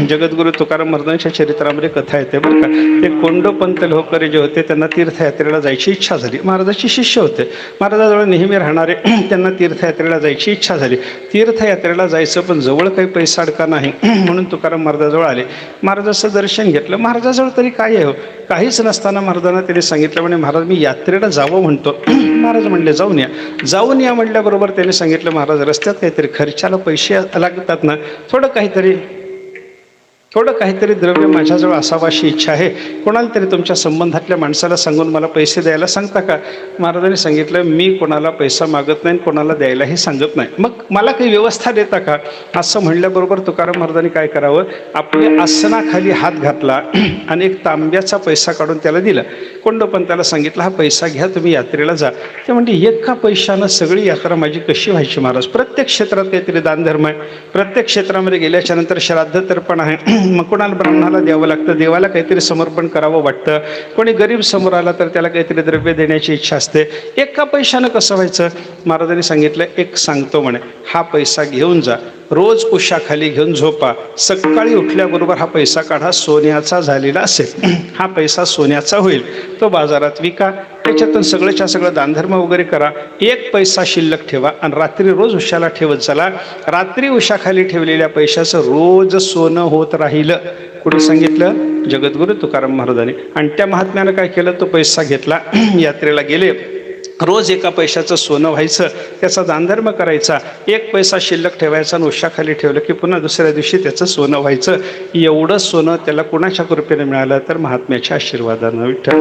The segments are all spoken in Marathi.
जगद्गुरु तुकाराम महाराजांच्या चरित्रामध्ये कथा येते बरं का. ते कोंडोपंत लोहकरे जे होते त्यांना तीर्थयात्रेला जायची इच्छा झाली. महाराजांचे शिष्य होते, महाराजाजवळ नेहमी राहणारे. त्यांना तीर्थयात्रेला जायची इच्छा झाली. तीर्थयात्रेला जायचं पण जवळ काही पैसा अडका नाही म्हणून तुकाराम महाराजाजवळ आले. महाराजाचं दर्शन घेतलं. महाराजाजवळ तरी काय आहे हो, काहीच नसताना महाराजांना त्यांनी सांगितलं म्हणे महाराज मी यात्रेला जावं म्हणतो. महाराज म्हणले जाऊन या. जाऊन या म्हटल्याबरोबर त्यांनी सांगितलं महाराज रस्त्यात काहीतरी खर्चाला पैसे लागतात ना, थोडं काहीतरी द्रव्य माझ्याजवळ असावं अशी इच्छा आहे. कोणाला तरी तुमच्या संबंधातल्या माणसाला सांगून मला पैसे द्यायला सांगता का. महाराजांनी सांगितलं मी कोणाला पैसा मागत नाही, कोणाला द्यायलाही सांगत नाही, मग मला काही व्यवस्था देता का. असं म्हणल्याबरोबर तुकाराम महाराजांनी काय करावं, आपल्या आसनाखाली हात घातला आणि एक तांब्याचा पैसा काढून त्याला दिला. कोंडोपंताला सांगितलं हा पैसा घ्या, तुम्ही यात्रेला जा. ते म्हणजे एका पैशानं सगळी यात्रा माझी कशी व्हायची महाराज. प्रत्येक क्षेत्रात काहीतरी दानधर्म आहे, प्रत्येक क्षेत्रामध्ये गेल्याच्या नंतर श्राद्ध तर्पण आहे, मग कोणाला ब्राह्मणाला द्यावं लागतं, देवाला काहीतरी समर्पण करावं वाटतं, कोणी गरीब समोर आला तर त्याला काहीतरी द्रव्य देण्याची इच्छा असते. एका पैशानं कसं व्हायचं. महाराजांनी सांगितलं एक सांगतो म्हणे, हा पैसा घेऊन जा, रोज उशाखाली घेऊन झोपा, सकाळी उठल्याबरोबर हा पैसा काढा, सोन्याचा झालेला असेल, हा पैसा सोन्याचा होईल, तो बाजारात विका, त्याच्यातून सगळंच्या सगळं दानधर्म वगैरे करा, एक पैसा शिल्लक ठेवा आणि रात्री रोज उशाला ठेवत चला. रात्री उशाखाली ठेवलेल्या पैशाचं रोज सोनं होत राहिलं. कुठे सांगितलं, जगद्गुरु तुकाराम महाराजांनी. आणि त्या महात्म्यानं काय केलं, तो पैसा घेतला, यात्रेला गेले, रोज एका पैशाचं सोनं व्हायचं, त्याचा दानधर्म करायचा, एक पैसा शिल्लक ठेवायचा आणि उशाखाली ठेवलं की पुन्हा दुसऱ्या दिवशी त्याचं सोनं व्हायचं. एवढं सोनं त्याला कुणाच्या कृपेने मिळालं तर महात्म्याच्या आशीर्वादानं. विठ्ठल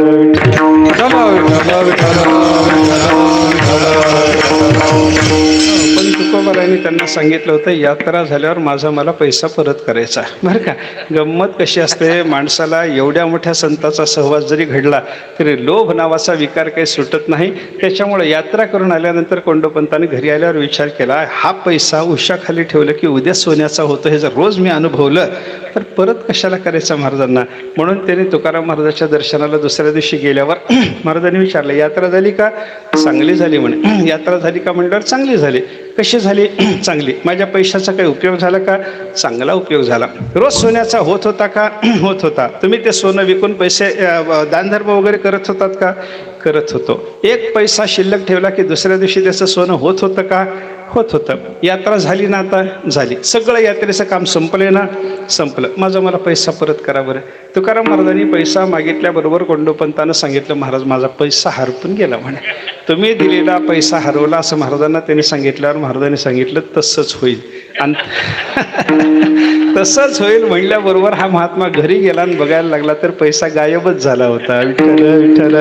पण तुकोबारायांनी त्यांना सांगितलं होतं यात्रा झाल्यावर मला पैसा परत करायचा. बरं का, गंमत कशी असते, माणसाला एवढ्या मोठ्या संताचा सहवास जरी घडला तरी लोभ नावाचा विकार काही सुटत नाही. त्याच्यामुळे यात्रा करून आल्यानंतर कोंडोपंताने घरी आल्यावर विचार केला, हा पैसा उशाखाली ठेवलं की उद्या सोन्याचा होतो, हे जर रोज मी अनुभवलं तर परत कशाला करायचा महाराजांना. म्हणून त्याने तुकाराम महाराजाच्या दर्शनाला दुसऱ्या दिवशी गेल्यावर महाराजांनी विचारलं यात्रा झाली का. चांगली झाली म्हणे. यात्रा झाली का म्हणल्यावर चांगली झाली. कशी झाली, चांगली. माझ्या पैशाचा काही उपयोग झाला का, चांगला उपयोग झाला. रोज सोन्याचा होत होता का, होत होता. तुम्ही ते सोनं विकून पैसे दानधर्म वगैरे करत होतात का, करत होतो. एक पैसा शिल्लक ठेवला की दुसऱ्या दिवशी त्याचं सोनं होत होतं का, होत होतं. यात्रा झाली ना, आता झाली, सगळं यात्रेचं काम संपले ना, संपलं, मला पैसा परत करा बरं. तुकाराम महाराजांनी पैसा मागितल्याबरोबर कोंडोपंतानं सांगितलं महाराज माझा पैसा हरपून गेला म्हणे. तुम्ही दिलेला पैसा हरवला असं महाराजांना त्यांनी सांगितल्यावर महाराजांनी सांगितलं तसंच होईल. आणि तसंच होईल म्हणल्याबरोबर हा महात्मा घरी गेला आणि बघायला लागला तर पैसा गायबच झाला होता. विठ्ठल विठ्ठल.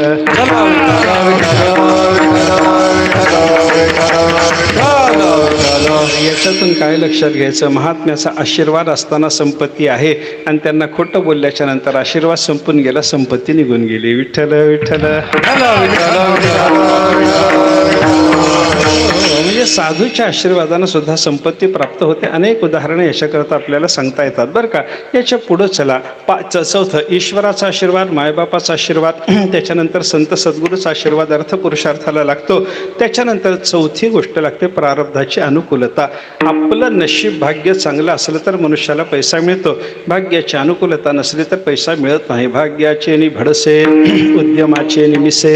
याच्यातून काय लक्षात घ्यायचं, महात्म्याचा आशीर्वाद असताना संपत्ती आहे आणि त्यांना खोटं बोलल्याच्या नंतर आशीर्वाद संपून गेला, संपत्ती निघून गेली. विठ्ठल विठ्ठल. म्हणजे साधूच्या आशीर्वादानं सुद्धा संपत्ती प्राप्त होते. अनेक उदाहरणं याच्याकरता आपल्याला सांगता येतात बरं का. याच्या पुढं चला. चौथं, ईश्वराचा आशीर्वाद, मायबापाचा आशीर्वाद, त्याच्यानंतर संत सद्गुरूचा आशीर्वाद अर्थ पुरुषार्थाला लागतो. त्याच्यानंतर चौथी गोष्ट लागते प्रारब्धाची अनुकूलता. आपलं नशीब भाग्य चांगलं असलं तर मनुष्याला पैसा मिळतो, भाग्याची अनुकूलता नसली तर पैसा मिळत नाही. भाग्याचे नि भडसे, उद्यमाचे निमिसे,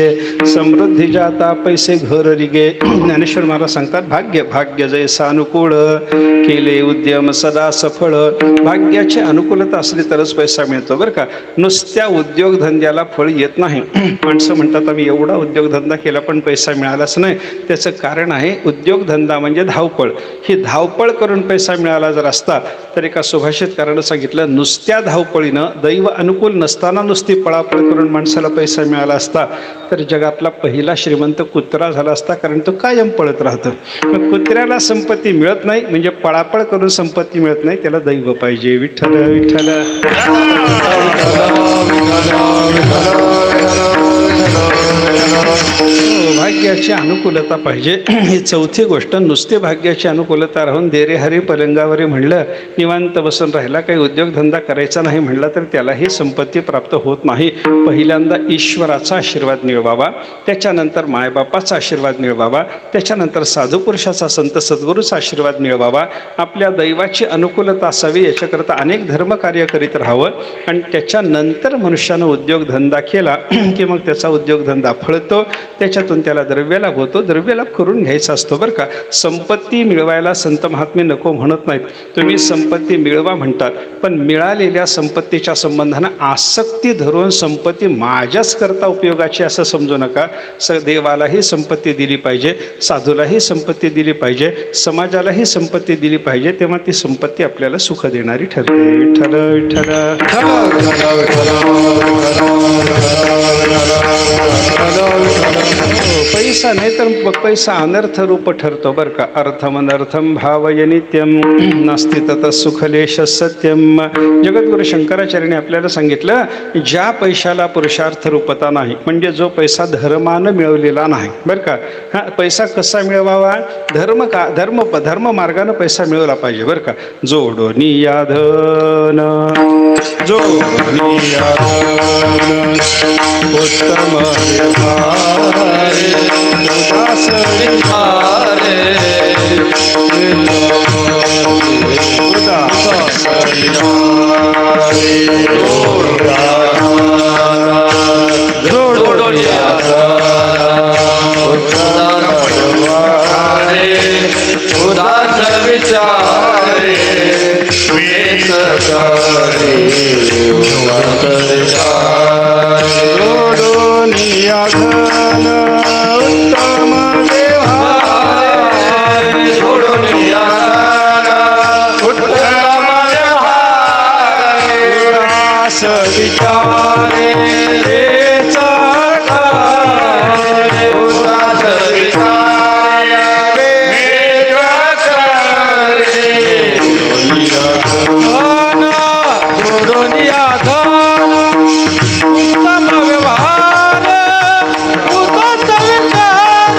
समृद्धी जाता पैसे घर रिगे. ज्ञानेश्वर महाराज सांगतात भाग्य जैसा अनुकूळ, केले उद्यम सदा सफळ. भाग्याची अनुकूलता असली तरच पैसा मिळतो बरं का. नुसत्या उद्योगधंद्याला फळ येत नाही. माणसं म्हणतात आम्ही एवढा उद्योगधंदा केला पण पैसा मिळालाच नाही. त्याचं कारण आहे उद्योगधंदा म्हणजे धावपळ. ही धावपळ करून पैसा मिळाला जर असता तर एका सुभाषितकारानं सांगितलं नुसत्या धावपळीनं, दैव अनुकूल नसताना नुसती पळापळ करून माणसाला पैसा मिळाला असता तर जगातला पहिला श्रीमंत कुत्रा झाला असता, कारण तो कायम पळत राहतो. मग कुत्र्याला संपत्ती मिळत नाही म्हणजे पळापळ करून संपत्ती मिळत नाही, त्याला दैव पाहिजे. विठ्ठल विठ्ठल. भाग्याची अनुकूलता पाहिजे. ही चौथी गोष्ट. नुसती भाग्याची अनुकूलता राहून देरे हरी पलंगावरी म्हणलं, निवांत बसून राहिला, काही उद्योगधंदा करायचा नाही म्हणला तर त्यालाही संपत्ती प्राप्त होत नाही. पहिल्यांदा ईश्वराचा आशीर्वाद मिळवावा, त्याच्यानंतर मायबापाचा आशीर्वाद मिळवावा, त्याच्यानंतर साधुपुरुषाचा संत सद्गुरूचा आशीर्वाद मिळवावा. आपल्या दैवाची अनुकूलता असावी, याच्याकरता अनेक धर्मकार्य करीत राहावं. आणि त्याच्यानंतर मनुष्यानं उद्योगधंदा केला की मग त्याचा उद्योगधंदा फळतो, त्याच्यातून त्याला द्रव्यलाभ होतो. द्रव्यलाभ करून घ्यायचा असतो बरं का. संपत्ती मिळवायला संत महात्मे नको म्हणत नाहीत. तुम्ही संपत्ती मिळवा म्हणतात, पण मिळालेल्या संपत्तीच्या संबंधानं आसक्ती धरून संपत्ती माझ्याच करता उपयोगाची असं समजू नका. देवालाही संपत्ती दिली पाहिजे, साधूलाही संपत्ती दिली पाहिजे, समाजालाही संपत्ती दिली पाहिजे, तेव्हा ती संपत्ती आपल्याला सुख देणारी ठरते. विठ्ठल विठ्ठल. पैसा नाही तर पैसा अनर्थ रूप ठरतो बरं का. अर्थमनर्थम भावय नित्यम नास्ति ततः सुखलेश सत्यम. जगद्गुरु शंकराचार्याने आपल्याला सांगितलं, ज्या पैशाला पुरुषार्थ रूपता नाही, म्हणजे जो पैसा धर्मानं मिळवलेला नाही बरं का. हा पैसा कसा मिळवावा? धर्म मार्गानं पैसा मिळवला पाहिजे बरं का. जोडोनी या धन, जोडोनी या धन, उत्तम व्यवहारे, उदास विचारे, उदास विचारे, जोडोनिया उदास विचारे, जोडोनिया धन, उत्तम व्यवहारे, जोडोनिया धन, उत्तम व्यवहारे, उदास विचारे, उदास विचारे, जोडोनिया धन, उत्तम व्यवहार, उदास विचार,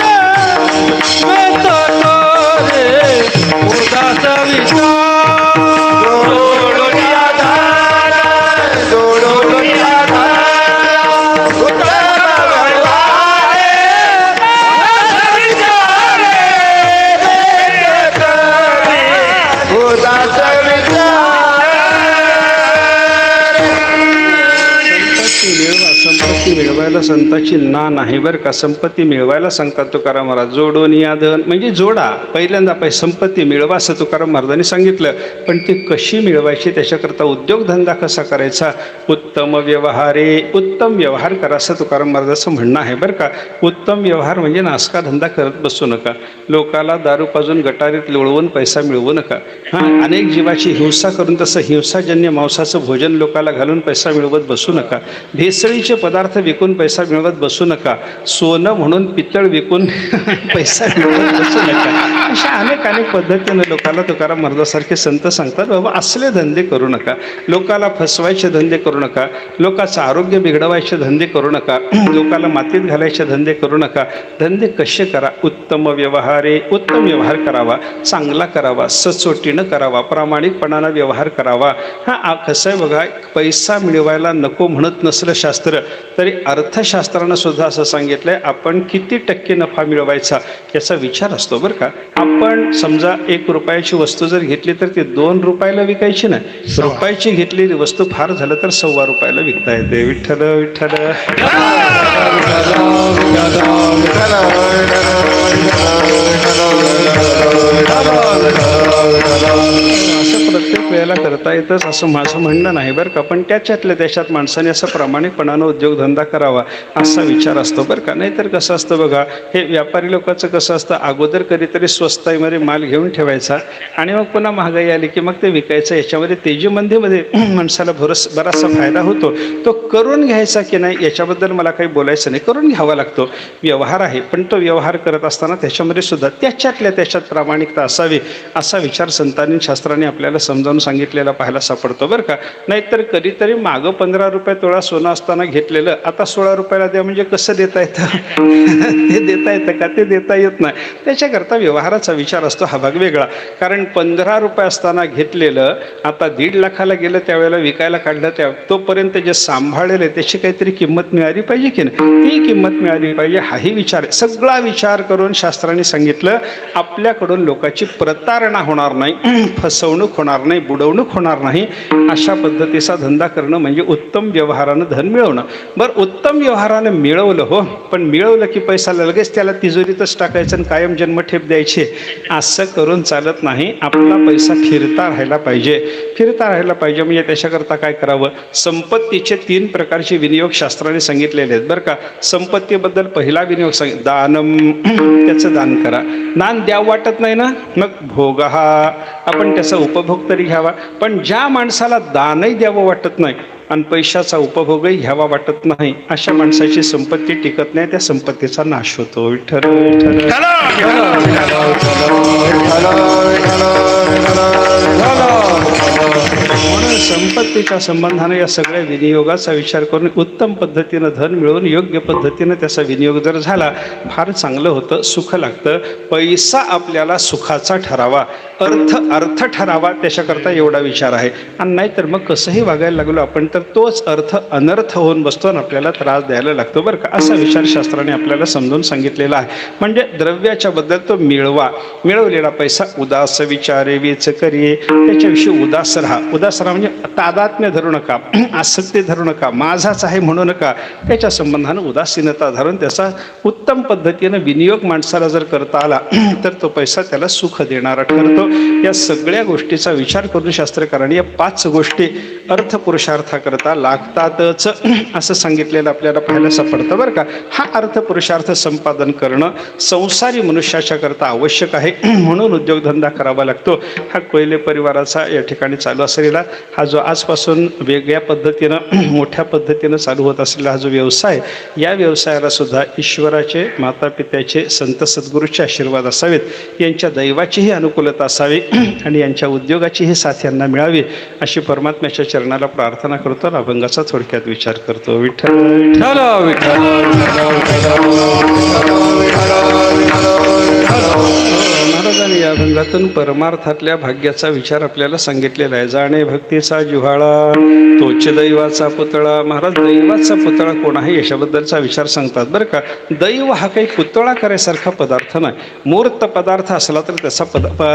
उदास विचार, जोडोनिया धन, जोडोनिया धन, उत्तम व्यवहार, उदास विचार. संपत्ती मिळवायला संताची ना नाही बरं का. संपत्ती मिळवायला सांगतात तुकाराम महाराज. जोडून या धन म्हणजे जोडा. पहिल्यांदा संपत्ती मिळवा असं तुकाराम महाराजांनी सांगितलं, पण ती कशी मिळवायची, त्याच्याकरता उद्योगधंदा कसा करायचा. उत्तम व्यवहारे, उत्तम व्यवहार करा असं तुकाराम महाराजांचं म्हणणं आहे बरं का. उत्तम व्यवहार म्हणजे नासका धंदा करत बसू नका. लोकाला दारू पाजून गटारीत लोळवून पैसा मिळवू नका. हां, अनेक जीवाची हिंसा करून तसं हिंसाजन्य मांसाचं भोजन लोकाला घालून पैसा मिळवत बसू नका. भेसळीचे पदार्थ विकून पैसा मिळवत बसू नका. सोनं म्हणून पितळ विकून पैसा मिळवत बसू नका. अशा अनेक पद्धतीनं लोकाला तुकाराम महाराजांसारखे संत सांगतात, बाबा असले धंदे करू नका. लोकाला फसवायचे धंदे करू नका. लोकांचं आरोग्य बिघडवायचे धंदे करू नका. लोकाला मातीत घालायचे धंदे करू नका. धंदे कसे करा? उत्तम व्यवहारे, उत्तम व्यवहार करावा, चांगला करावा, सचोटीनं करावा, प्रामाणिकपणानं व्यवहार करावा. हा कसं आहे बघा, पैसा मिळवायला नको म्हणत नसलं शास्त्र, तरी अर्थशास्त्रानं सुद्धा असं सांगितलंय, आपण किती टक्के नफा मिळवायचा याचा विचार असतो बरं का. आपण समजा 1 रुपयाची वस्तू जर घेतली तर ती 2 रुपयाला विकायची नाही. रुपयाची घेतलेली वस्तू फार झालं तर 1.25 रुपयाला विकता येते. विठ्ठल विठ्ठल. असं प्रत्येक वेळेला करता येतच असं माझं म्हणणं नाही बरं का. पण त्याच्यातल्या त्याच्यात माणसाने असं प्रामाणिकपणानं उद्योगधंदा करावा असा विचार असतो बरं का. नाहीतर कसं असतं बघा, हे व्यापारी लोकांचं कसं असतं, अगोदर कधीतरी स्वस्ताईमध्ये माल घेऊन ठेवायचा आणि मग पुन्हा महागाई आली की मग ते विकायचं. याच्यामध्ये तेजीमंदीमध्ये माणसाला बराचसा फायदा होतो. तो करून घ्यायचा की नाही याच्याबद्दल मला काही बोलायचं नाही. करून घ्यावा लागतो. व्यवहार आहे, पण तो व्यवहार करत असताना त्याच्यामध्ये सुद्धा त्याच्यातल्या त्याच्यात प्रामाणिकता असावी असा विचार संतांनी शास्त्रांनी आपल्याला समजावून सांगितलेला पाहायला सापडतो बरं का. नाहीतर कधीतरी मागं 15 रुपये तोळा सोनं असताना घेतलेलं आता 16 रुपयाला द्या म्हणजे कसं देता येतं? ते देता येतं का? ते देता येत नाही. त्याच्याकरता व्यवहाराचा विचार असतो हा भाग वेगळा. कारण 15 रुपये असताना घेतलेलं आता 1.5 लाखाला गेलं त्यावेळेला विकायला काढलं तोपर्यंत जे सांभाळलेलं आहे त्याची काहीतरी किंमत मिळाली पाहिजे की नाही? ती किंमत मिळाली पाहिजे हाही विचार आहे. सगळा विचार करून शास्त्रांनी सांगितलं आपल्याकडून लोकांची प्रतारणा होणार नाही, फसवणूक होणार नाही, बुडवणूक होणार नाही, अशा पद्धतीचा धंदा करणं म्हणजे उत्तम व्यवहारानं धन मिळवणं. बरं, उत्तम व्यवहारानं मिळवलं हो, पण मिळवलं की पैसा लगेच त्याला तिजोरीतच टाकायचं आणि कायम जन्मठेप द्यायची असं करून चालत नाही. आपला पैसा फिरता राहायला पाहिजे. फिरता राहायला पाहिजे म्हणजे त्याच्याकरता काय करावं? संपत्तीचे 3 प्रकारचे विनियोग शास्त्राने सांगितलेले आहेत बरं का. संपत्तीबद्दल पहिला विनियोग दानम, त्याचं दान करा. दान द्यावं वाटत नाही ना, मग भोग हा आपण त्याचा उपभोग तरी घ्यावा. पण ज्या माणसाला दानही द्यावं वाटत नाही आणि पैशाचा उपभोगही घ्यावा वाटत नाही अशा माणसाची संपत्ती टिकत नाही, त्या संपत्तीचा नाश होतो. विठ्ठल म्हणून संपत्तीच्या संबंधाने या सगळ्या विनियोगाचा विचार करून उत्तम पद्धतीनं धन मिळवून योग्य पद्धतीनं त्याचा विनियोग जर झाला फार चांगलं होतं, सुख लागतं. पैसा आपल्याला सुखाचा ठरावा, अर्थ ठरावा, त्याच्याकरता एवढा विचार आहे. आणि नाहीतर मग कसंही वागायला लागलो आपण तर तोच अर्थ अनर्थ होऊन बसतो आणि आपल्याला त्रास द्यायला लागतो बरं का. असा विचार शास्त्राने आपल्याला समजून सांगितलेला आहे. म्हणजे द्रव्याच्या बद्दल तो मिळवा, मिळवलेला पैसा उदास विचारे वेच करी, त्याच्याविषयी उदास राहा. उदास राहा म्हणजे तादात्म्य धरू नका, आसक्ती धरू नका, माझाच आहे म्हणू नका. त्याच्या संबंधानं उदासीनता धरून त्याचा उत्तम पद्धतीनं विनियोग माणसाला जर करता आला तर तो पैसा त्याला सुख देणारा ठरतो. या सगळ्या गोष्टीचा विचार करून शास्त्रकारांनी या 5 गोष्टी अर्थ पुरुषार्थाकरता लागतातच असं सांगितलेलं आपल्याला पाहायला सापडतं बरं का. हा अर्थ पुरुषार्थ संपादन करणं संसारी मनुष्याच्या करता आवश्यक आहे. म्हणून उद्योगधंदा करावा लागतो. हा कोयले परिवाराचा या ठिकाणी चालू असलेला हा जो आजपासून वेगळ्या पद्धतीनं मोठ्या पद्धतीनं चालू होत असलेला हा जो व्यवसाय, या व्यवसायाला सुद्धा ईश्वराचे, माता पित्याचे, संत सद्गुरूचे आशीर्वाद असावेत, यांच्या दैवाचीही अनुकूलता असावी आणि यांच्या उद्योगाचीही साथ यांना मिळावी अशी परमात्म्याच्या चरणाला प्रार्थना करतो. अभंगाचा थोडक्यात विचार करतो. विठ्ठल विठ्ठल विठ्ठल महाराजांनी या अभंगातून परमार्थातल्या भाग्याचा विचार आपल्याला सांगितलेला आहे. जाणे भक्तीचा जिव्हाळा तोच दैवाचा पुतळा. महाराज दैवाचा पुतळा कोण आहे याच्याबद्दलचा विचार सांगतात बरं का. दैव हा काही पुतळा करायसारखा पदार्थ नाही. मूर्त पदार्थ असला तर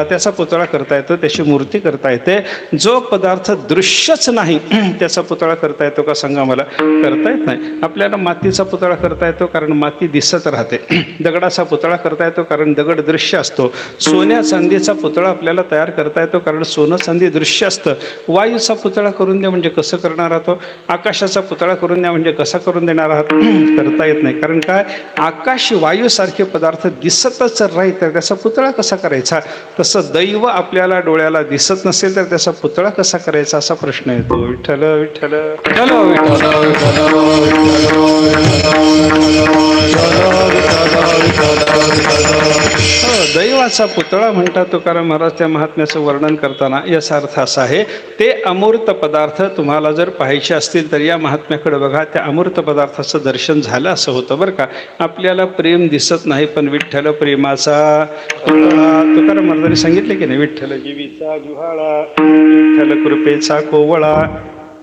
त्याचा पुतळा करता येतो, त्याची मूर्ती करता येते. जो पदार्थ दृश्यच नाही त्याचा पुतळा करता येतो का सांगा मला? करता येत नाही. आपल्याला मातीचा पुतळा करता येतो कारण माती दिसत राहते. दगडाचा पुतळा करता येतो कारण दगड दृश्य असतो. सोन्या चांदीचा पुतळा आपल्याला तयार करता येतो कारण सोनं चांदी दृश्य असतं. वायूचा पुतळा करून द्या म्हणजे कसं करणार आहात? आकाशाचा पुतळा करून द्या म्हणजे कसा करून देणार आहात? करता येत नाही. कारण काय, आकाश वायूसारखे पदार्थ दिसतच राहील तर त्याचा पुतळा कसा करायचा? तसं दैव आपल्याला डोळ्याला दिसत नसेल तर त्याचा पुतळा कसा करायचा असा प्रश्न येतो. विठ्ठल विठ्ठल दैवाचा पुतळा म्हणतात तुकाराम महाराज त्या महात्म्याचं वर्णन करताना. याचा अर्थ असा आहे, ते अमूर्त पदार्थ तुम्हाला जर पाहायचे असतील तर या महात्म्याकडे बघा. त्या अमूर्त पदार्थाचं दर्शन झालं असं होतं बरं का. आपल्याला प्रेम दिसत नाही पण विठ्ठल प्रेमाचा पुतळा. तुकाराम महाराजांनी सांगितले की नाही, विठ्ठल जीवीचा जुहाळा, विठ्ठल कृपेचा कोवळा,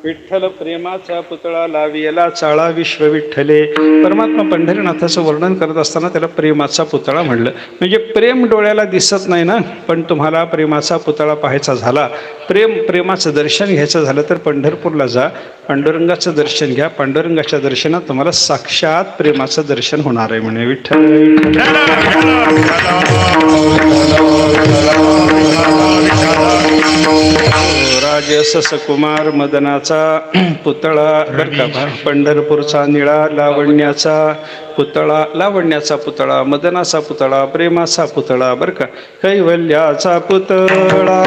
विठ्ठल प्रेमाचा पुतळा लावियला चाळा विश्व विठ्ठले. परमात्मा पंढरीनाथाचं वर्णन करत असताना त्याला प्रेमाचा पुतळा म्हणलं. म्हणजे प्रेम डोळ्याला दिसत नाही ना, पण तुम्हाला प्रेमाचा पुतळा पाहायचा झाला, प्रेमाचं दर्शन घ्यायचं झालं तर पंढरपूरला जा, पांडुरंगाचं दर्शन घ्या. पांडुरंगाच्या दर्शनात तुम्हाला साक्षात प्रेमाचं दर्शन होणार आहे म्हणे. विठ्ठल राजस कुमार मदनाचा पुतळा बरं का. पंढरपूरचा निळा लावण्याचा पुतळा, लावण्याचा पुतळा, मदनाचा पुतळा, प्रेमाचा पुतळा बरं का. कैवल्याचा पुतळा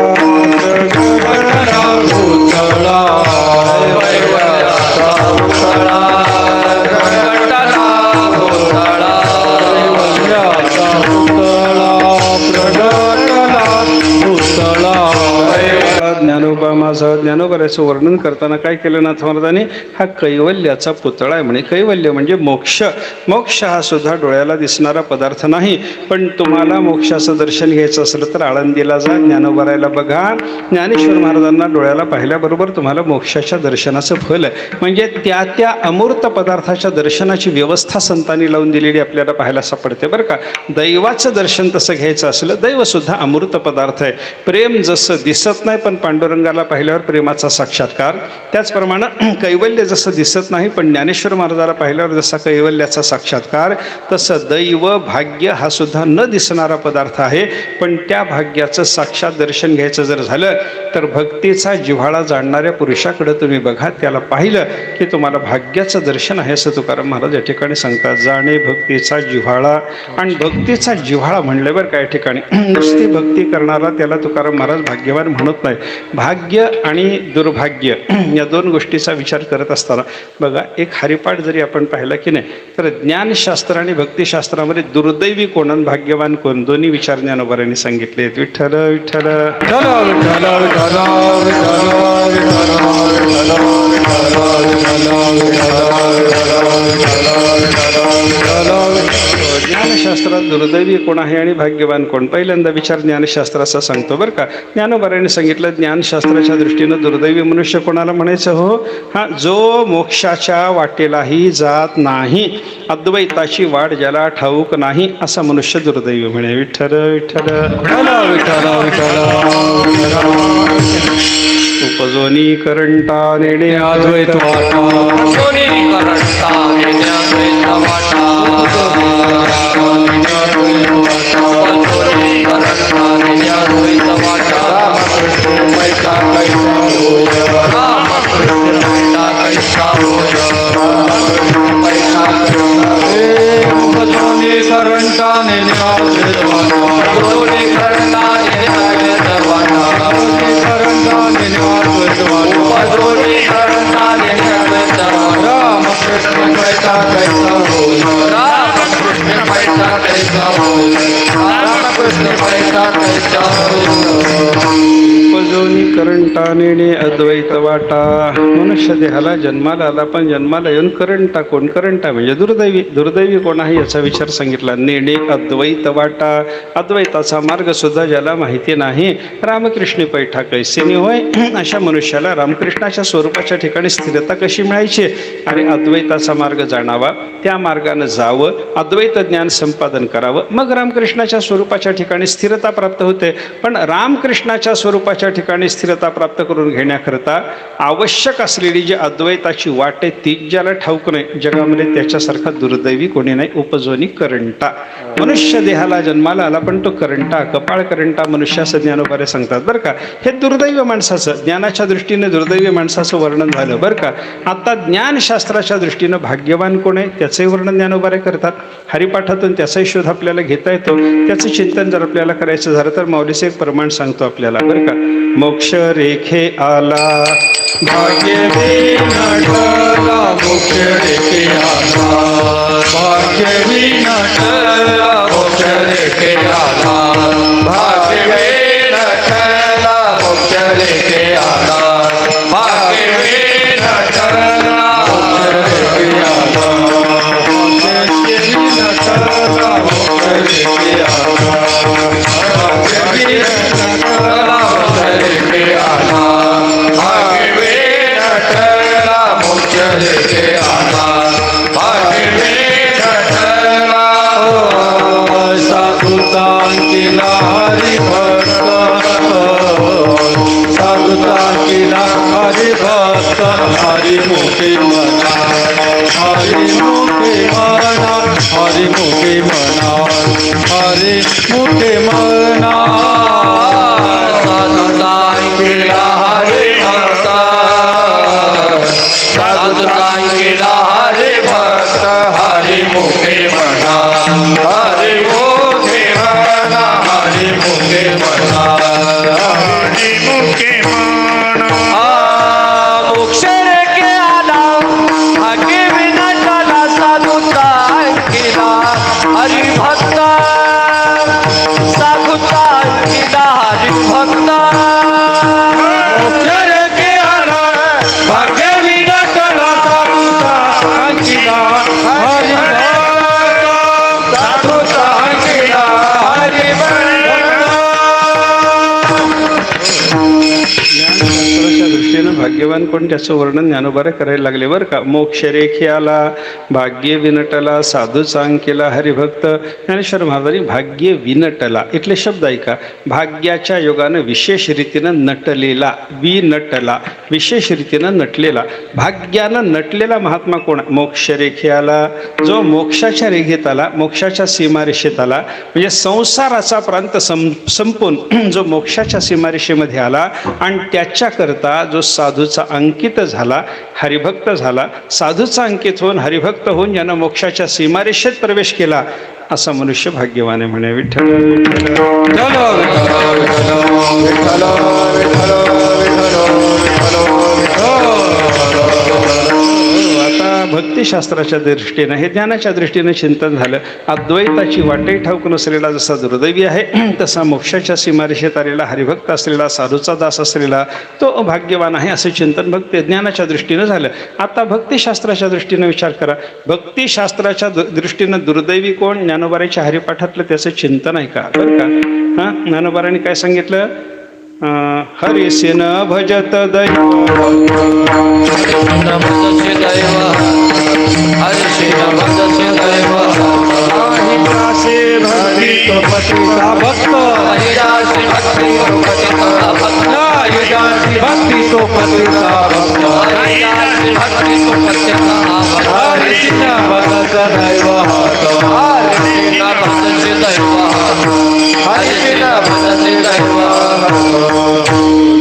ज्ञानेश्वराचं वर्णन करताना काय केलं नाथ महाराजांनी, हा कैवल्याचा पुतळा आहे म्हणे. कैवल्य म्हणजे मोक्ष. मोक्ष हा सुद्धा डोळ्याला दिसणारा पदार्थ नाही. पण तुम्हाला मोक्षाचं दर्शन घ्यायचं असलं तर आळंदीला जा, ज्ञानोबारायला बघा. ज्ञानेश्वर महाराजांना डोळ्याला पाहिल्याबरोबर तुम्हाला मोक्षाच्या दर्शनाचं फल आहे. म्हणजे त्या अमूर्त पदार्थाच्या दर्शनाची व्यवस्था संतांनी लावून दिलेली आपल्याला पाहायला सापडते बरं का. दैवाचं दर्शन तसं घ्यायचं असलं, दैव सुद्धा अमूर्त पदार्थ आहे. प्रेम जसं दिसत नाही पण पांडुरंगाला पाहिल्यावर प्रेमाचा साक्षात्कार, त्याचप्रमाणे कैवल्य जसं दिसत नाही पण ज्ञानेश्वर महाराजाला पाहिल्यावर जसा कैवल्याचा साक्षात्कार, तसं दैव भाग्य हा सुद्धा न दिसणारा पदार्थ आहे. पण त्या भाग्याचं साक्षात दर्शन घ्यायचं जर झालं तर भक्तीचा जिव्हाळा जाणणाऱ्या पुरुषाकडे तुम्ही बघा. त्याला पाहिलं की तुम्हाला भाग्याचं दर्शन आहे असं तुकाराम महाराज या ठिकाणी सांगतात. जाणे भक्तीचा जिव्हाळा. आणि भक्तीचा जिव्हाळा म्हणले बरं का या ठिकाणी. नुसती भक्ती करणारा त्याला तुकाराम महाराज भाग्यवान म्हणत नाही. भाग्य आणि दुर्भाग्य या दोन गोष्टीचा विचार करत असताना बघा, एक हरिपाठ जरी आपण पाहिला की नाही तर ज्ञानशास्त्र आणि भक्तिशास्त्रामध्ये दुर्दैवी कोण आणि भाग्यवान कोण दोन्ही विचार ज्ञानोबारांनी सांगितले. विठ्ठल विठ्ठल ज्ञानशास्त्रात दुर्दैवी कोण आहे आणि भाग्यवान कोण, पहिल्यांदा विचार ज्ञानशास्त्राचा सांगतो बरं का. ज्ञानोबारांनी सांगितलं ज्ञानशास्त्राच्या दृष्टीनं दुर्दैवी मनुष्य कोणाला म्हणायचं हो, हा जो मोक्षाच्या वाटेलाही जात नाही, अद्वैताची वाट ज्याला ठाऊक नाही असा मनुष्य दुर्दैवी म्हणे. विठ्ठल विठ्ठल उपजोनी करंटा नेणे अद्वैत वाटा, करंटा नेणे अद्वैत वाटा. मनुष्य देहाला जन्माला आला पण जन्माला येऊन करंटा कोण, करंटा म्हणजे दुर्दैवी. दुर्दैवी कोण आहे याचा विचार सांगितला. नेणे अद्वैत वाटा, अद्वैताचा मार्ग सुद्धा ज्याला माहिती नाही. रामकृष्ण पैठा कैसेनी होय, अशा मनुष्याला रामकृष्णाच्या स्वरूपाच्या ठिकाणी स्थिरता कशी मिळायची आणि अद्वैताचा मार्ग जाणावा, त्या मार्गाने जावं, अद्वैत ज्ञान संपादन करावं, मग रामकृष्णाच्या स्वरूपाच्या ठिकाणी स्थिरता प्राप्त होते. पण रामकृष्णाच्या स्वरूपाच्या ठिकाणी स्थिरता प्राप्त करून घेण्याकरता आवश्यक असलेली जी अद्वैताची वाट आहे ती ज्याला ठाऊक नाही जगामध्ये त्याच्यासारखा दुर्दैवी कोणी नाही. उपजोनी करंटा. मनुष्य देहाला जन्माला आला पण तो करंटा, कपाळ करंटा मनुष्याचं ज्ञानोबारे सांगतात बरं का. हे दुर्दैवी माणसाचं, ज्ञानाच्या दृष्टीने दुर्दैवी माणसाचं वर्णन झालं बरं का. आता ज्ञानशास्त्राच्या दृष्टीनं भाग्यवान कोण आहे त्याचंही वर्णन ज्ञानोबारे करतात. हरिपाठातून त्याचाही शोध आपल्याला घेता येतो. त्याचं चिंतन जर आपल्याला करायचं झालं तर माऊलीचं एक प्रमाण सांगतो आपल्याला बरं का. मोक्ष रेखे आला भाग्य विनाटला, मोक्ष रेखे आला भाग्य विनाटला, मोक्ष रेखे आला भाग्य विनाटला, मोक्ष रेखे आला भाग्य विनाटला, मोक्ष रेखे आला भाग्य विनाटला, मोक्ष रेखे आला भाग्य विनाटला, हरि मुखे मना, हरि मुखे मना, हरि मुखे मना, हरि मुखे मना. साधुताई केला हरि भक्त, साधुताई केला हरि भक्त, हरि मुखे मना, हरि मुखे मना, हरि मुखे मना, हरि मुखे मना. हरि भक्त साधुता केला हरि भक्त. भाग्य विनाटला साधूचा अंकिला हरिभक्त साधूचा अंकिला ज्ञानशास्त्राच्या दृष्टीनं भाग्यवान कोण त्याचं वर्णन ज्ञानोबारे करायला लागले बरं का. मोक्ष रेख्याला भाग्य विनटला साधूचा अंकेला हरिभक्त. ज्ञानेश्वर महाराजांनी भाग्य विनटला इथले शब्द ऐका. भाग्याच्या योगानं विशेष रीतीनं नटलेला, विनटला विशेष रीतीनं नटलेला, भाग्यानं नटलेला महात्मा कोण? मोक्ष रेखेला, जो मोक्षाच्या रेघेत आला, मोक्षाच्या सीमारेषेत आला, म्हणजे संसाराचा प्रांत संपून जो मोक्षाच्या सीमारेषेमध्ये आला आणि त्याच्याकरता जो साधूचा अंकित झाला, हरिभक्त झाला. साधूचा अंकित होऊन हरिभक्त होऊन ज्यानं मोक्षाच्या सीमारेषेत प्रवेश केला असा मनुष्य भाग्यवान आहे म्हणे. विठ्ठल आता भक्तिशास्त्राच्या दृष्टीनं हे ज्ञानाच्या दृष्टीनं चिंतन झालं. अद्वैताची वाटही ठाऊक नसलेला जसा दुर्दैवी आहे तसा मोक्षाच्या सीमारेषेत आलेला हरिभक्त असलेला साधूचा दास असलेला तो भाग्यवान आहे असं चिंतन भक्ती ज्ञानाच्या दृष्टीनं झालं. आता भक्तिशास्त्राच्या दृष्टीनं विचार करा. भक्तिशास्त्राच्या दृष्टीनं दुर्दैवी कोण? ज्ञानोबाराच्या हरिपाठातलं त्याचं चिंतन आहे का बरं का. हां, ज्ञानोबारांनी काय सांगितलं? हरिसिन भजत दैव भक्ती तो पतिता भक्त, भक्ती तो पतिता भक्त, हरिसिन भजत दैव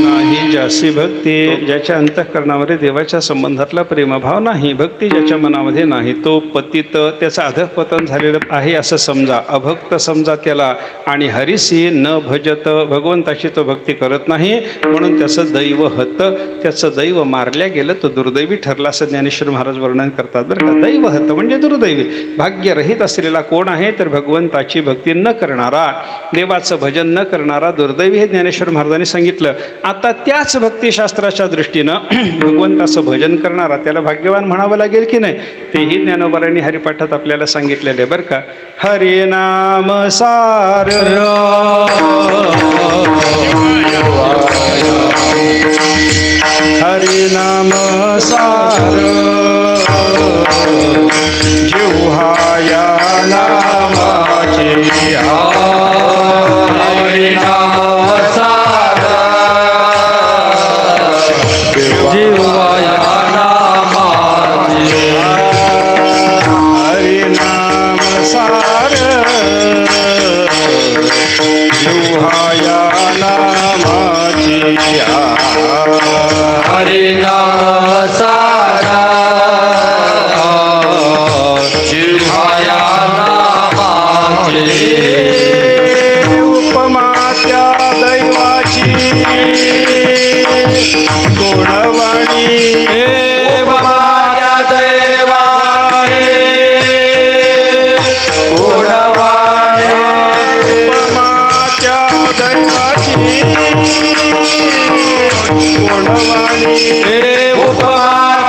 नाही जासी भक्ती, ज्याच्या अंतःकरणामध्ये देवाच्या संबंधातला प्रेमभाव नाही, भक्ती ज्याच्या मनामध्ये नाही तो पतित, त्याचं अधःपतन झालेलं आहे असं समजा, अभक्त समजा त्याला. आणि हरिसी न भजत, भगवंताची तो भक्ती करत नाही म्हणून त्याचं दैव हत, त्याचं दैव मारल्या गेलं, तो दुर्दैवी ठरला असं ज्ञानेश्वर महाराज वर्णन करतात बरं का. दैव हत म्हणजे दुर्दैवी. भाग्यरहित असलेला कोण आहे? तर भगवंताची भक्ती न करणारा, देवाचं भजन न करणारा दुर्दैवी हे ज्ञानेश्वर महाराजांनी सांगितलं. आता त्याच भक्तिशास्त्राच्या दृष्टीनं भगवंताचं भजन करणारा त्याला भाग्यवान म्हणावं लागेल की नाही? तेही ज्ञानोबारांनी हरिपाठात आपल्याला सांगितलेलं आहे बरं का. हरिनाम सार हरिनाम सार जिव्हाया नामाचे हरिनाम सार जिव्हाया नामाचे हरिनाम सार जिव्हाया नामाचे हरिनाम सारा जिव्हाया नामाचे उपमा त्या दैवाची गुणवाणी उपमा त्या दैवाची गुणवाणी उपमा त्या दैवाची गुणवाणी उपमा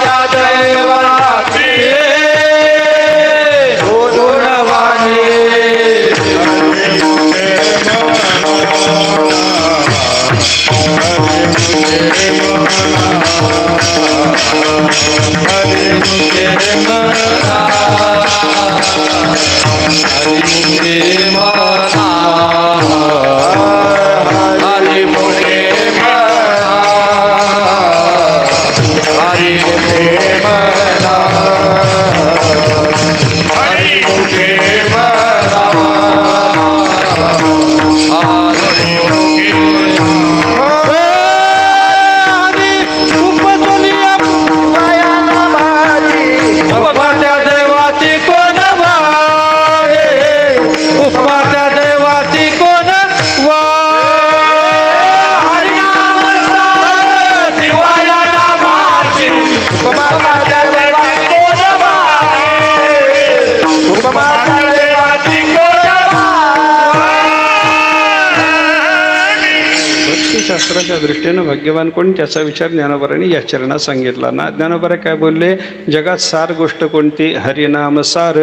दृष्टीनं भाग्यवान कोण त्याचा विचार ज्ञानोबारांनी या चरणात सांगितला ना. ज्ञानोबा काय बोलले, जगात सार गोष्ट कोणती, हरिनाम सार.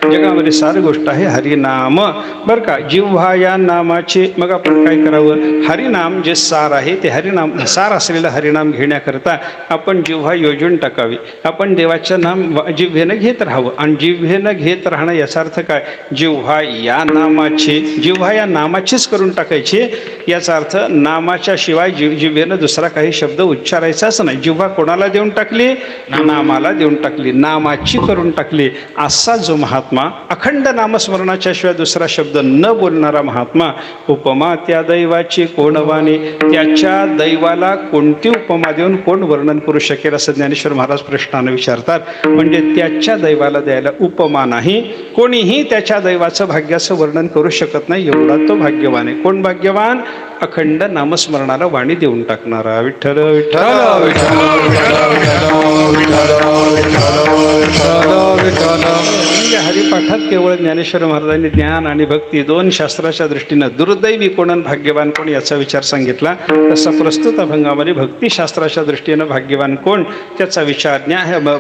जगामध्ये सार गोष्ट आहे हरिनाम, बरं का. जिव्हा या नामाचे, मग आपण काय करावं, हरिनाम जे सार आहे ते हरिनाम, सार असलेलं हरिनाम घेण्याकरता आपण जिव्हा योजून टाकावी. आपण देवाचं नाम जिव्हेनं घेत राहावं. आणि जिव्हेनं घेत राहणं याचा अर्थ काय, जिव्हा या नामाची, जिव्हा या नामाचीच करून टाकायची. याचा अर्थ नामाच्या शिवाय जिव्हेनं दुसरा काही शब्द उच्चारायचाच नाही. जिव्हा कोणाला देऊन टाकली, नामाला देऊन टाकली, नामाची करून टाकली. असा जो महात्मा, अखंड नामस्मरणाच्या शिवाय दुसरा शब्द न बोलणारा महात्मा, उपमा त्या दैवाची कोण वाणी, त्याच्या दैवाला कोणती उपमा देऊन कोण वर्णन करू शकेल असं ज्ञानेश्वर महाराज प्रश्नानं विचारतात. म्हणजे त्याच्या दैवाला द्यायला उपमा नाही, कोणीही त्याच्या दैवाचं भाग्याचं वर्णन करू शकत नाही, एवढा तो भाग्यवान आहे. कोण भाग्यवान, अखंड नामस्मरणाला वाणी देऊन टाकणारा. विठ्ठल विठ्ठल म्हणजे हरिपाठात केवळ ज्ञानेश्वर महाराजांनी ज्ञान आणि भक्ती दोन शास्त्राच्या दृष्टीनं दुर्दैवी कोण आणि भाग्यवान कोण याचा विचार सांगितला. तसा प्रस्तुत अभंगामध्ये भक्तिशास्त्राच्या दृष्टीनं भाग्यवान कोण त्याचा विचार,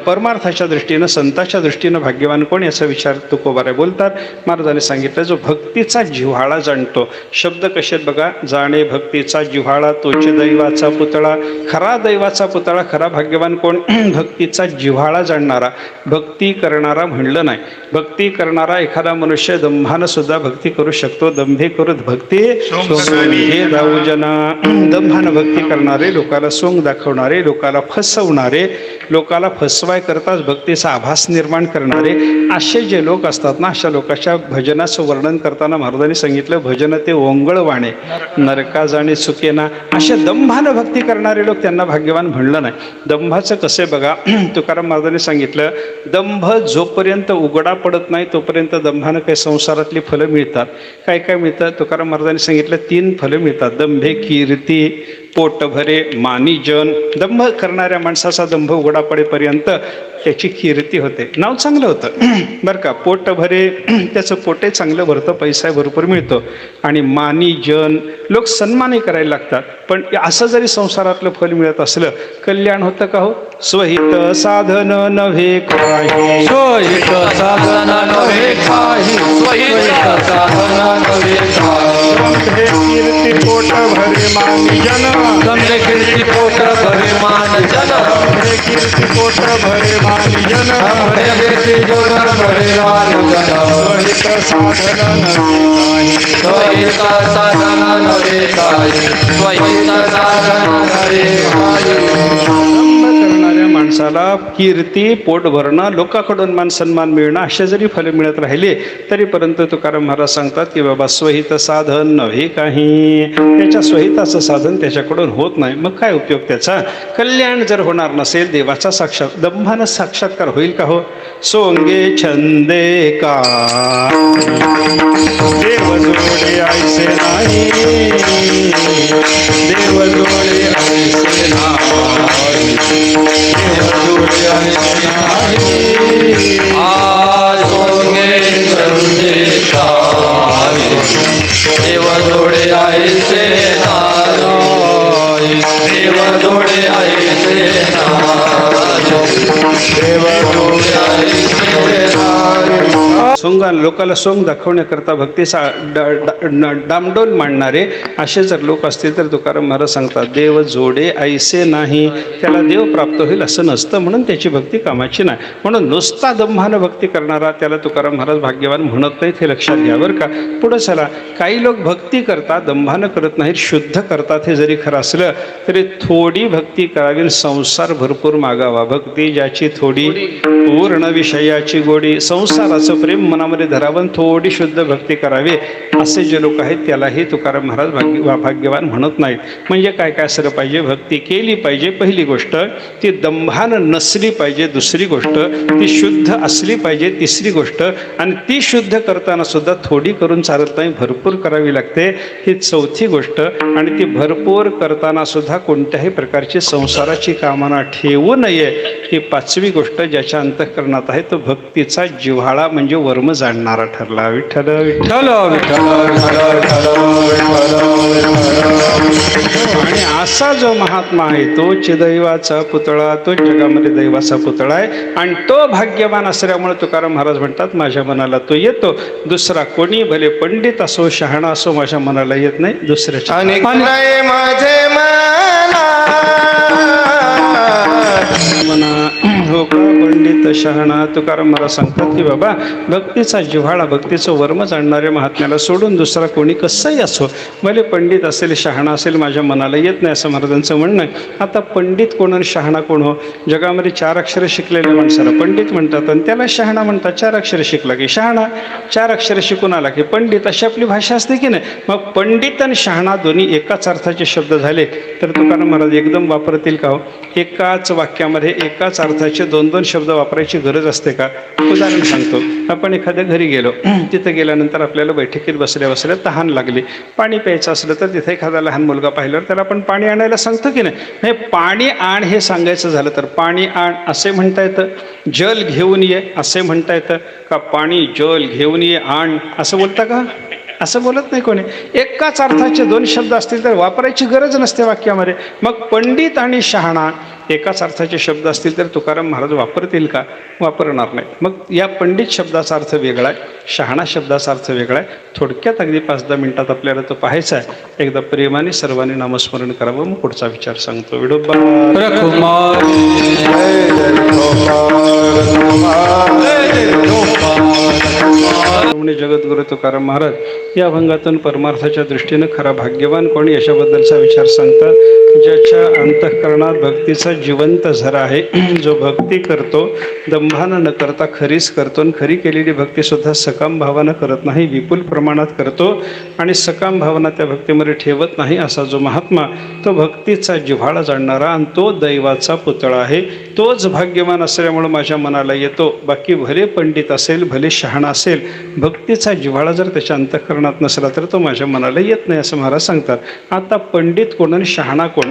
परमार्थाच्या दृष्टीनं संताच्या दृष्टीनं भाग्यवान कोण याचा विचार तुकोबारे बोलतात. महाराजांनी सांगितलं, जो भक्तीचा जिव्हाळा जाणतो. शब्द कसे बघा, जाणे भक्तीचा जिव्हाळा तोचे दैवाचा पुतळा. खरा दैवाचा पुतळा, खरा भाग्यवान कोण, भक्तीचा जिव्हाळा जाणणारा, भक्ती करणारा म्हणलं नाही. भक्ती करणारा एखादा मनुष्य दंभानं सुद्धा भक्ती करू शकतो. दंभे करुत भक्ती सोंगे दाऊ जना. दंभानं भक्ती करणारे, लोकाला सोंग दाखवणारे, लोकाला फसवणारे, लोकाला फसवाय करताच भक्तीचा आभास निर्माण करणारे असे जे लोक असतात ना, अशा लोकांच्या भजनाचं वर्णन करताना महाराजांनी सांगितलं, भजन ते ओंगळवाणे नरका जाणे चुकेना. असे दंभानं भक्ती करणारे लोक, त्यांना भाग्यवान म्हणलं नाही. दंभाचं कसे बघा, तुकाराम महाराजांनी सांगितलं, दंभ जोपर्यंत उघडा पडत नाही तोपर्यंत दंभानं काही संसारातली फलं मिळतात. काय काय मिळतात, तुकाराम महाराजांनी सांगितलं 3 फलं मिळतात. दंभे कीर्ती, पोट भरे, मानी जन. दंभ करणाऱ्या माणसाचा दंभ उघडा पडेपर्यंत त्याची कीर्ती होते, नाव चांगलं होतं, बरं का. पोट भरे, त्याचं पोटे चांगलं भरतं, पैसा भरपूर मिळतो. आणि मानी जन, लोक सन्मानही करायला लागतात. पण असं जरी संसारातलं फल मिळत असलं, कल्याण होतं का हो. स्वहित साधन नव्हे काही, स्वहित साधन नव्हे काही, स्वहित साधन नव्हे काही. कीर्ती पोट भरे मानी जन, समजे कीर्ती पोट भरे मान जन, कीर्ती पोट भरे मानी जन, कीर्ती पोट भरे मान जन. स्वहित साधन नव्हे काही, स्वहित साधन नव्हे काही, स्वहित साधन नव्हे काही. करणाऱ्या माणसाला कीर्ती, पोट भरणं, लोकांकडून मान सन्मान मिळणं असे जरी फले मिळत राहिले तरी परंतु तुकाराम महाराज सांगतात की बाबा स्वहित साधन नव्हे काही. त्याच्या स्वहिताचं साधन त्याच्याकडून होत नाही. मग काय उपयोग त्याचा. कल्याण जर होणार नसेल, देवाचा साक्षात दंभानं साक्षात्कार होईल का हो. सोंगे छंदे का देव जोडे ऐसे नाही, देव जोडे ऐसे नाही, देव जोडे ऐसे नाही. आज सोंगे छंदे काय, देव जोडे ऐसे नाही, देव जोडे ऐसे नाही, देव जोडे ऐसे नाही. सोंग लोकाला सोंग दाखवण्याकरता भक्तीचा डामडोल मांडणारे असे जर लोक असतील तर तुकाराम महाराज सांगतात, देव जोडे ऐसे नाही. त्याला देव प्राप्त होईल असं नसतं, म्हणून त्याची भक्ती कामाची नाही. म्हणून नुसता दंभानं भक्ती करणारा त्याला तुकाराम महाराज भाग्यवान म्हणत नाहीत, हे लक्षात घ्या बरं का. पुढं चला, काही लोक भक्ती करतात, दंभानं करत नाहीत, शुद्ध करतात. हे जरी खरं असलं तरी थोडी भक्ती करावी, संसार भरपूर मागावा. भक्ती ज्याची थोडी, पूर्ण विषयाची गोडी. संसाराचं प्रेम मनामध्ये धरावं, थोडी शुद्ध भक्ती करावी. असे जे लोक आहेत त्यालाही तुकाराम महाराज भाग्यवान म्हणत नाहीत. म्हणजे काय काय असलं पाहिजे, भक्ती केली पाहिजे. पहिली गोष्ट ती दंभानं नसली पाहिजे. दुसरी गोष्ट ती शुद्ध असली पाहिजे. तिसरी गोष्ट, आणि ती शुद्ध करताना सुद्धा थोडी करून चालत नाही, भरपूर करावी लागते. ही चौथी गोष्ट. आणि ती भरपूर करताना सुद्धा कोणत्याही प्रकारची संसाराची कामना ठेवू नये. ही पाचवी गोष्ट ज्याच्या अंतःकरणात आहे तो भक्तीचा जिव्हाळा म्हणजे वर्म जाणणारा ठरला. विठ्ठल विठ्ठल आणि असा जो महात्मा आहे तो चिदैवाचा पुतळा, तो जगामध्ये दैवाचा पुतळा आहे आणि तो भाग्यवान असल्यामुळे तुकाराम महाराज म्हणतात माझ्या मनाला तो येतो. दुसरा कोणी भले पंडित असो शहाणा असो माझ्या मनाला येत नाही. दुसऱ्याच्या अनेक नाही माझे मना हो का पंडित शहाणा. तुकाराम महाराज सांगतात की बाबा भक्तीचा जिव्हाळा भक्तीचं वर्म जाणणाऱ्या महात्म्याला सोडून दुसरा कोणी कसंही असो भले पंडित असेल शहाणा असेल माझ्या मनाला येत नाही असं महाराजांचं म्हणणं आहे. आता पंडित कोण आणि शहाणा कोण हो? जगामध्ये 4 अक्षरं शिकलेल्या माणसाला पंडित म्हणतात आणि त्याला शहाणा म्हणतात. 4 अक्षरं शिकला की शहाणा, 4 अक्षरं शिकून आला की पंडित, अशी आपली भाषा असते की नाही. मग पंडित आणि शहाणा दोन्ही एकाच अर्थाचे शब्द झाले तर तुकाराम महाराज एकदम वापरतील का हो? एकाच वाक्यामध्ये एकाच अर्थाचे 2-2 शब्द वापरायची गरज असते का? उदाहरण सांगतो. आपण एखाद्या घरी गेलो, तिथं गेल्यानंतर आपल्याला बैठकीत बसल्या बसल्या तहान लागली, पाणी प्यायचं असलं तर तिथे एखादा लहान मुलगा पाहिल्यावर त्याला आपण पाणी आणायला सांगतो की नाही. हे पाणी आण हे सांगायचं झालं तर पाणी आण असे म्हणता येतं, जल घेऊन ये असे म्हणता येतं का? पाणी जल घेऊन ये आण असं बोलता का? असं बोलत नाही कोणी. एकाच अर्थाचे 2 शब्द असतील तर वापरायची गरज नसते वाक्यामध्ये. मग पंडित आणि शहाणा एकाच अर्थाचे शब्द असतील तर तुकाराम महाराज वापरतील का? वापरणार नाही. मग या पंडित शब्दाचा अर्थ वेगळा आहे, शहाणा शब्दाचा अर्थ वेगळा आहे. थोडक्यात अगदी 5-10 मिनिटात आपल्याला तो पाहायचा आहे. एकदा प्रेमाने सर्वांनी नामस्मरण करावं. मग पुढचा विचार सांगतो. विडोबा जगद्गुरु तुकाराम महाराज या अभंगातून परमार्थाच्या दृष्टीनं खरा भाग्यवान कोणी याच्याबद्दलचा विचार सांगतात. ज्याच्या अंतःकरणात भक्तीचा जिवंत झरा आहे, जो भक्ती करतो दंभानं न करता खरीच करतो आणि खरी केलेली भक्तीसुद्धा सकाम भावानं करत नाही, विपुल प्रमाणात करतो आणि सकाम भावना त्या भक्तीमध्ये ठेवत नाही, असा जो महात्मा तो भक्तीचा जिव्हाळा जाणणारा आणि तो दैवाचा पुतळा आहे. तोच भाग्यवान असल्यामुळं माझ्या मनाला येतो. बाकी भले पंडित असेल भले शहाणा असेल, भक्तीचा जिव्हाळा जर त्याच्या अंतःकरणात नसला तर तो माझ्या मनाला येत नाही असं महाराज सांगतात. आता पंडित कोण आणि शहाणा कोण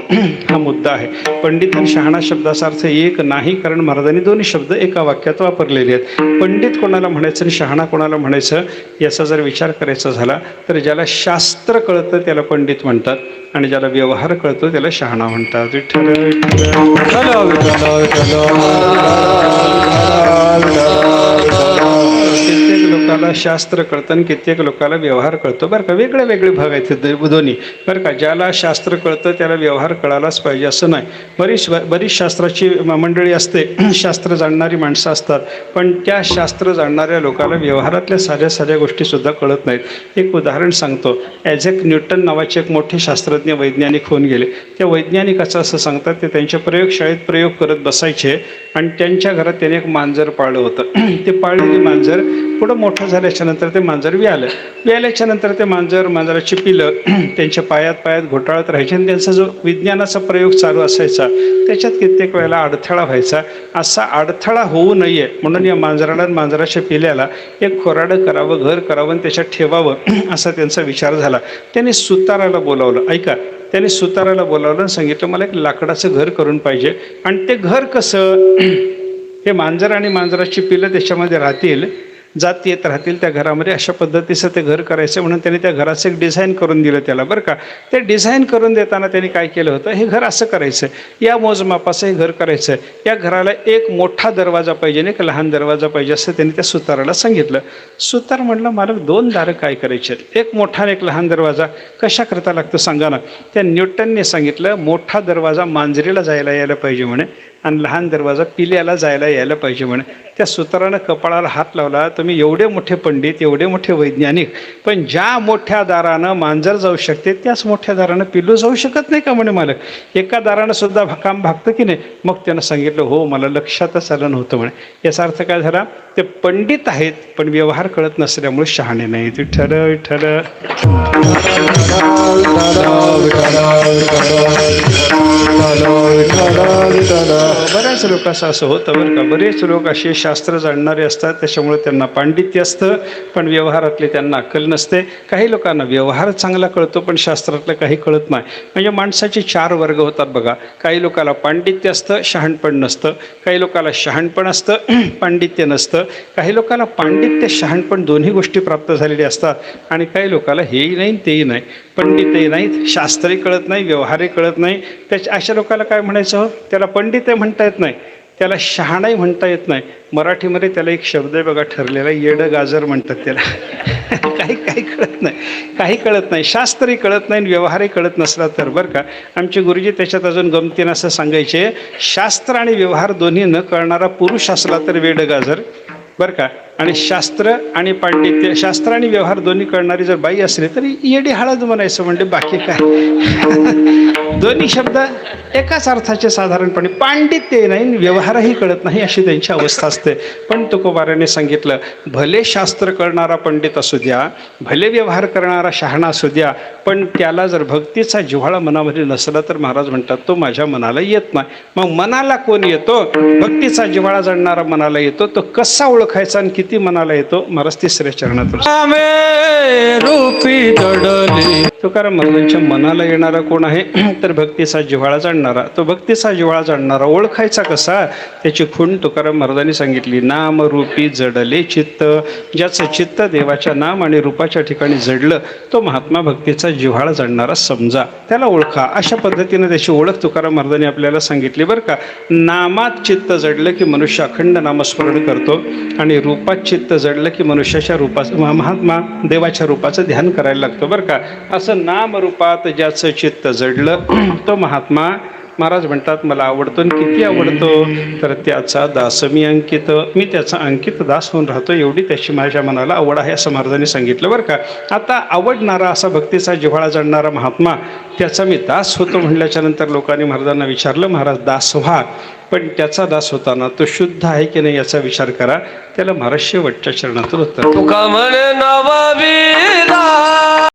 हा मुद्दा आहे. पंडित आणि शहाणा शब्दाचा अर्थ एक नाही, कारण महाराजांनी 2 शब्द एका वाक्यात वापरलेले आहेत. पंडित कोणाला म्हणायचं आणि शहाणा कोणाला म्हणायचं याचा जर विचार करायचा झाला तर ज्याला शास्त्र कळतं त्याला पंडित म्हणतात आणि ज्याला व्यवहार कळतो त्याला शहाणा म्हणतात. कित्येक लोकांना शास्त्र कळतं आणि कित्येक लोकांना व्यवहार कळतो बरं का. वेगळे वेगळे भाग आहेत दोन्ही बरं का. ज्याला शास्त्र कळतं त्याला व्यवहार कळालाच पाहिजे असं नाही. बरीच शास्त्राची मंडळी असते, शास्त्र जाणणारी माणसं असतात, पण त्या शास्त्र जाणणाऱ्या लोकांना व्यवहारातल्या साध्या साध्या गोष्टीसुद्धा कळत नाहीत. एक उदाहरण सांगतो. ॲझॅक न्यूटन नावाचे एक मोठे शास्त्रज्ञ वैज्ञानिक होऊन गेले. त्या वैज्ञानिकाचं असं सांगतात ते त्यांच्या प्रयोगशाळेत प्रयोग करत बसायचे आणि त्यांच्या घरात त्याने एक मांजर पाळलं होतं. ते पाळलेली मांजर पुढं मोठं झाल्याच्या नंतर ते मांजर व्याल्याच्या नंतर ते मांजराची पिलं त्यांच्या पायात घोटाळत राहायचे आणि त्यांचा जो विज्ञानाचा प्रयोग चालू असायचा त्याच्यात कित्येक वेळेला अडथळा व्हायचा. असा अडथळा होऊ नये म्हणून या मांजराला आणि मांजराच्या पिल्याला एक खोराडं करावं, घर करावं आणि त्याच्यात ठेवावं असा त्यांचा विचार झाला. त्यांनी सुताराला बोलावलं. ऐका, त्याने सुताराला बोलावलं आणि सांगितलं मला एक लाकडाचं घर करून पाहिजे. आणि ते घर कसं, हे मांजर आणि मांजराची पिलं त्याच्यामध्ये राहतील, जात येत राहतील त्या घरामध्ये, अशा पद्धतीचं ते घर करायचं म्हणून त्याने त्या घराचं एक डिझाईन करून दिलं त्याला बरं का. ते डिझाईन करून देताना त्यांनी काय केलं होतं, हे घर असं करायचं, या मोजमापाचं हे घर करायचं, या घराला एक मोठा दरवाजा पाहिजे आणि एक लहान दरवाजा पाहिजे असं त्यांनी त्या सुताराला सांगितलं. सुतार म्हणलं मला 2 दारं काय करायचे, एक मोठा आणि एक लहान दरवाजा कशा करता लागतं सांगा ना. त्या न्यूटनने सांगितलं मोठा दरवाजा मांजरीला जायला यायला पाहिजे म्हणे आणि लहान दरवाजा पिल्याला जायला यायला पाहिजे म्हणे. त्या सुतारानं कपाळाला हात लावला. तुम्ही एवढे मोठे पंडित, एवढे मोठे वैज्ञानिक, पण ज्या मोठ्या दारानं मांजर जाऊ शकते त्याच मोठ्या दारानं पिल्लू जाऊ शकत नाही का म्हणे मालक. एका दारानं सुद्धा काम भागतं की नाही. मग त्यानं सांगितलं हो मला लक्षातच आलं नव्हतं म्हणे. याचा अर्थ काय झाला, ते पंडित आहेत पण व्यवहार कळत नसल्यामुळे शहाणे नाहीत. विठ्ठल बऱ्याच लोकांचं असं होतं बरं का. बरेच लोक असे शास्त्र जाणणारे असतात, त्याच्यामुळे त्यांना पांडित्य असतं, पण व्यवहारातले त्यांना अक्कल नसते. काही लोकांना व्यवहार चांगला कळतो, पण शास्त्रातलं काही कळत नाही. म्हणजे माणसाचे 4 वर्ग होतात बघा. काही लोकांना पांडित्य असतं, शहाणपण नसतं. काही लोकांना शहाणपण असतं, पांडित्य नसतं. काही लोकांना पांडित्य शहाणपण दोन्ही गोष्टी प्राप्त झालेल्या असतात. आणि काही लोकांना हेही नाही तेही नाही, पंडितही नाहीत, शास्त्रही कळत नाही, व्यवहारही कळत नाही. त्याच्या अशा लोकांना काय म्हणायचं हो? त्याला पंडितही म्हणता येत नाही, त्याला शहाणाही म्हणता येत नाही. मराठीमध्ये त्याला एक शब्द आहे बघा ठरलेला, येडं गाजर म्हणतात त्याला. काही काही कळत नाही, काही कळत नाही, शास्त्रही कळत नाही, व्यवहारही कळत नसला तर. बरं का, आमचे गुरुजी त्याच्यात अजून गमतीनं असं सांगायचे, शास्त्र आणि व्यवहार दोन्ही न कळणारा पुरुष असला तर वेडं गाजर, बरं का. आणि शास्त्र आणि पांडित्य, शास्त्र आणि व्यवहार दोन्ही कळणारी जर बाई असली तरी येडी हळद म्हणायचं. म्हणजे बाकी काय, दोन्ही शब्द एकाच अर्थाचे साधारणपणे. पांडित्य नाही, व्यवहारही कळत नाही, अशी त्यांची अवस्था असते. पण तुकोबाराने सांगितलं, भले शास्त्र कळणारा पंडित असू द्या, भले व्यवहार करणारा शहाणा असू द्या, पण त्याला जर भक्तीचा जिव्हाळा मनामध्ये नसला तर महाराज म्हणतात तो माझ्या मनाला येत नाही. मग मनाला कोण येतो? भक्तीचा जिव्हाळा जाणणारा मनाला येतो. तो कसा ओळखायचा आणि किती मनाला येतो? महाराज 3ऱ्या चरणातून रूपी जडले. तुकाराम महाराजांच्या मनाला येणारा कोण आहे? तर भक्तीचा जिव्हाळा जाणणारा. तो भक्तीचा जिव्हाळा जाणणारा ओळखायचा कसा? त्याची खूण तुकाराम महाराजांनी सांगितली, नाम रूपी जडले चित्त. ज्याचं चित्त देवाच्या नाम आणि रूपाच्या ठिकाणी जडलं, तो महात्मा भक्तीचा जिव्हाळा जाणणारा समजा, त्याला ओळखा. अशा पद्धतीने त्याची ओळख तुकाराम महाराजांनी आपल्याला सांगितली बरं का. नामात चित्त जडलं की मनुष्य अखंड नामस्मरण करतो, आणि रूपात चित्त जडलं की मनुष्याच्या रूपाचं, महात्मा देवाच्या रूपाचं ध्यान करायला लागतो बरं का. असं नामरूपात ज्याचं चित्त जडलं तो महात्मा, महाराज म्हणतात मला आवडतो. आणि किती आवडतो? तर त्याचा दास मी अंकित, मी त्याचा अंकित दास होऊन राहतो, एवढी त्याची माझ्या मनाला आवड आहे, असं महाराजांनी सांगितलं बरं का. आता आवडणारा असा भक्तीचा जिव्हाळा जाणणारा महात्मा, त्याचा मी दास होतो म्हणल्याच्या नंतर लोकांनी महाराजांना विचारलं, महाराज दास व्हा, पण त्याचा दास होताना तो शुद्ध आहे की नाही याचा विचार करा. त्याला महाराज शेवटच्या चरणातून उत्तर, तुका म्हणे नववीरा